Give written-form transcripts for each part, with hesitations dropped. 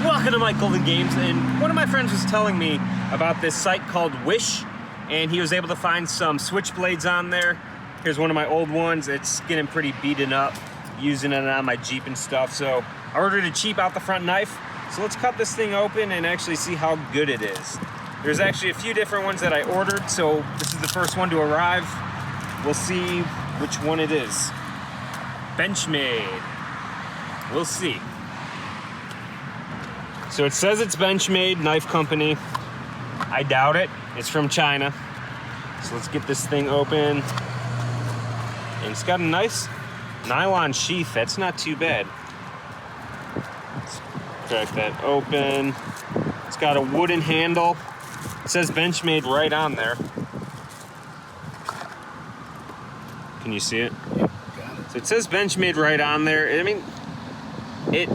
Welcome to Mike Golden Games, and one of my friends was telling me about this site called Wish, and he was able to find some switchblades on there. Here's one of my old ones. It's getting pretty beaten up, using it on my Jeep and stuff, so I ordered a cheap out the front knife. So let's cut this thing open and actually see how good it is. There's actually a few different ones that I ordered, so this is the first one to arrive. We'll see which one it is. Benchmade. We'll see. So it says it's Benchmade Knife Company. I doubt it. It's from China. So let's get this thing open. And it's got a nice nylon sheath. That's not too bad. Let's crack that open. It's got a wooden handle. It says Benchmade right on there. Can you see it? Yep, got it. So it says Benchmade right on there. I mean, it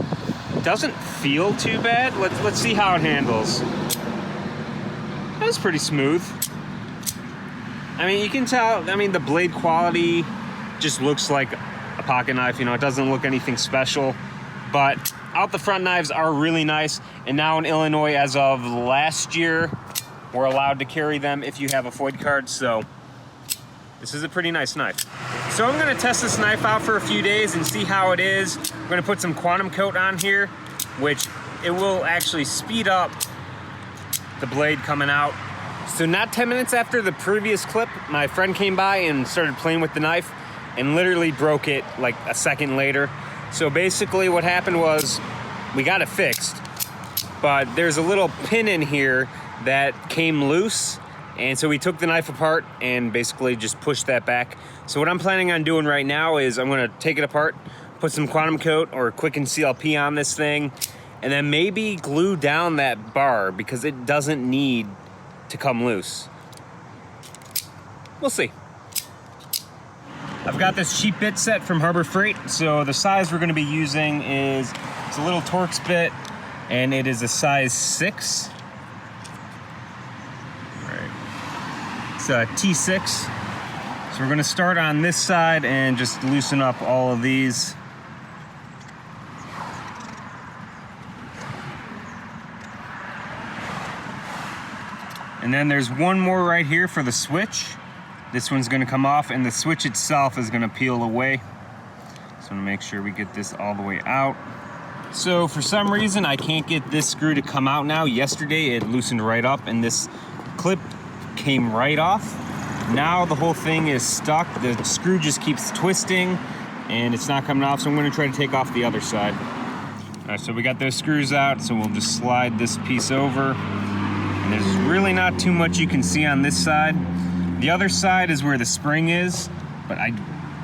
doesn't feel too bad. Let's see how it handles. That's pretty smooth. I mean, you can tell, I mean, the blade quality just looks like a pocket knife, you know, it doesn't look anything special, but out the front knives are really nice. And now in Illinois, as of last year, we're allowed to carry them if you have a FOID card, so this is a pretty nice knife. So I'm gonna test this knife out for a few days and see how it is. We're gonna put some quantum coat on here, which it will actually speed up the blade coming out. So not 10 minutes after the previous clip, my friend came by and started playing with the knife and literally broke it like a second later. So basically what happened was we got it fixed, but there's a little pin in here that came loose. And so we took the knife apart and basically just pushed that back. So what I'm planning on doing right now is I'm gonna take it apart, put some quantum coat or Quicken CLP on this thing, and then maybe glue down that bar because it doesn't need to come loose. We'll see. I've got this cheap bit set from Harbor Freight. So the size we're gonna be using is, it's a little Torx bit and it is a size 6. It's a T6. So we're gonna start on this side and just loosen up all of these. And then there's one more right here for the switch. This one's gonna come off and the switch itself is gonna peel away. So I'm gonna make sure we get this all the way out. So for some reason, I can't get this screw to come out now. Yesterday it loosened right up and this clip came right off. Now the whole thing is stuck. The screw just keeps twisting and it's not coming off, so I'm gonna try to take off the other side. All right, so we got those screws out, so we'll just slide this piece over. And there's really not too much you can see on this side. The other side is where the spring is, but I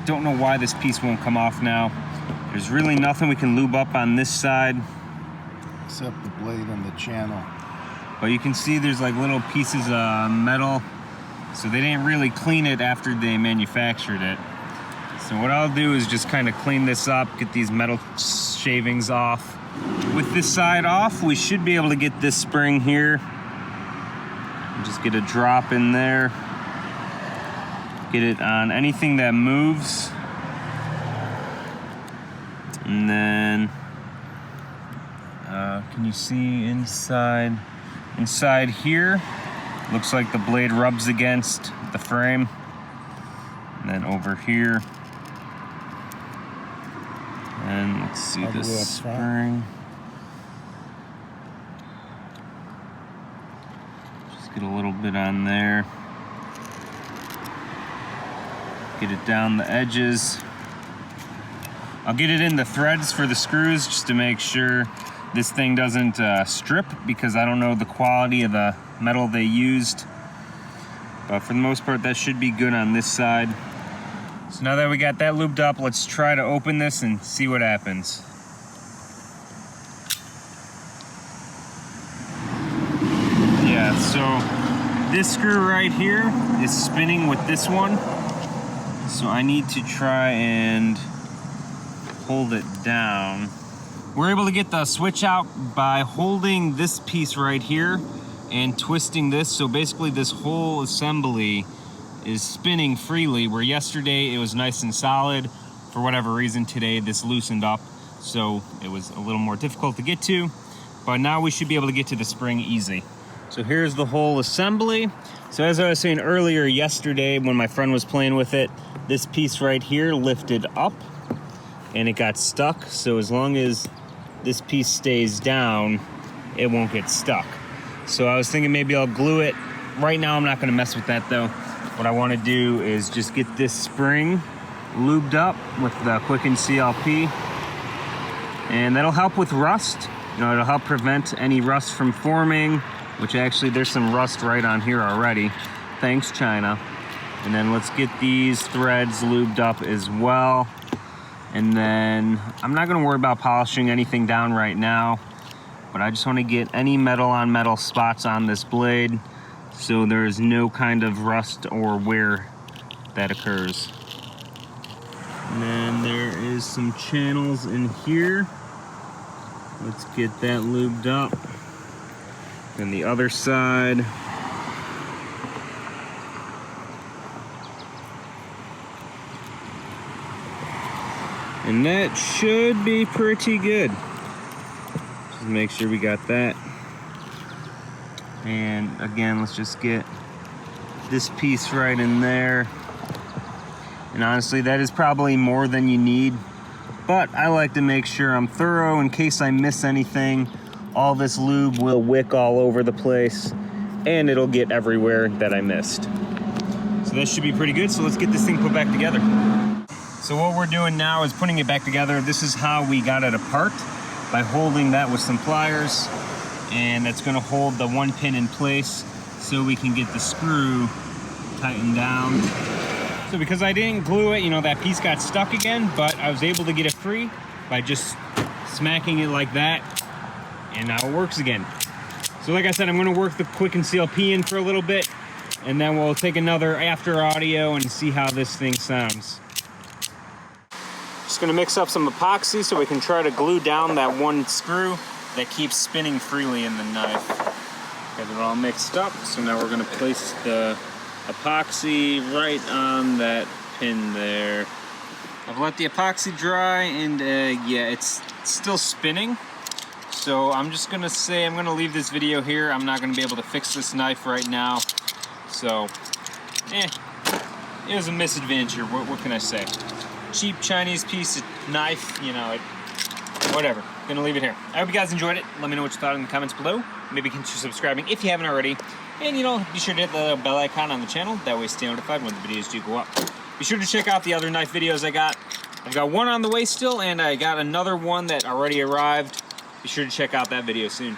don't know why this piece won't come off now. There's really nothing we can lube up on this side. Except the blade and the channel. But you can see there's like little pieces of metal. So they didn't really clean it after they manufactured it. So what I'll do is just kind of clean this up, get these metal shavings off. With this side off, we should be able to get this spring here. Just get a drop in there. Get it on anything that moves. And then, can you see inside? Inside here, looks like the blade rubs against the frame. And then over here. And let's see this spring. Just get a little bit on there. Get it down the edges. I'll get it in the threads for the screws just to make sure this thing doesn't strip, because I don't know the quality of the metal they used. But for the most part, that should be good on this side. So now that we got that lubed up, let's try to open this and see what happens. Yeah, so this screw right here is spinning with this one. So I need to try and hold it down. We're able to get the switch out by holding this piece right here and twisting this. So basically this whole assembly is spinning freely, where yesterday it was nice and solid. For whatever reason today this loosened up, so it was a little more difficult to get to. but now we should be able to get to the spring easy. So here's the whole assembly. So as I was saying earlier yesterday when my friend was playing with it, this piece right here lifted up and it got stuck. So as long as this piece stays down, it won't get stuck. So I was thinking maybe I'll glue it. Right now I'm not gonna mess with that though. What I wanna do is just get this spring lubed up with the Quicken CLP, and that'll help with rust. You know, it'll help prevent any rust from forming, which actually there's some rust right on here already. Thanks, China. And then let's get these threads lubed up as well. And then I'm not gonna worry about polishing anything down right now, but I just wanna get any metal on metal spots on this blade so there is no kind of rust or wear that occurs. And then there is some channels in here. Let's get that lubed up. And the other side. And that should be pretty good. Just make sure we got that. And again, let's just get this piece right in there. And honestly, that is probably more than you need, but I like to make sure I'm thorough in case I miss anything. All this lube will wick all over the place and it'll get everywhere that I missed. So that should be pretty good. So let's get this thing put back together. So what we're doing now is putting it back together. This is how we got it apart, by holding that with some pliers, and that's gonna hold the one pin in place so we can get the screw tightened down. So because I didn't glue it, you know, that piece got stuck again, but I was able to get it free by just smacking it like that, and now it works again. So like I said, I'm gonna work the Quicken CLP in for a little bit, and then we'll take another after audio and see how this thing sounds. Just gonna mix up some epoxy so we can try to glue down that one screw that keeps spinning freely in the knife. Got it all mixed up, so now we're gonna place the epoxy right on that pin there. I've let the epoxy dry, and yeah, it's still spinning. So I'm just gonna say I'm gonna leave this video here. I'm not gonna be able to fix this knife right now. So, it was a misadventure. What can I say? Cheap Chinese piece of knife, you know, whatever. Gonna leave it here. I hope you guys enjoyed it. Let me know what you thought in the comments below. Maybe consider subscribing if you haven't already. And, you know, be sure to hit the bell icon on the channel. That way stay notified when the videos do go up. Be sure to check out the other knife videos I got. I've got one on the way still, and I got another one that already arrived. Be sure to check out that video soon.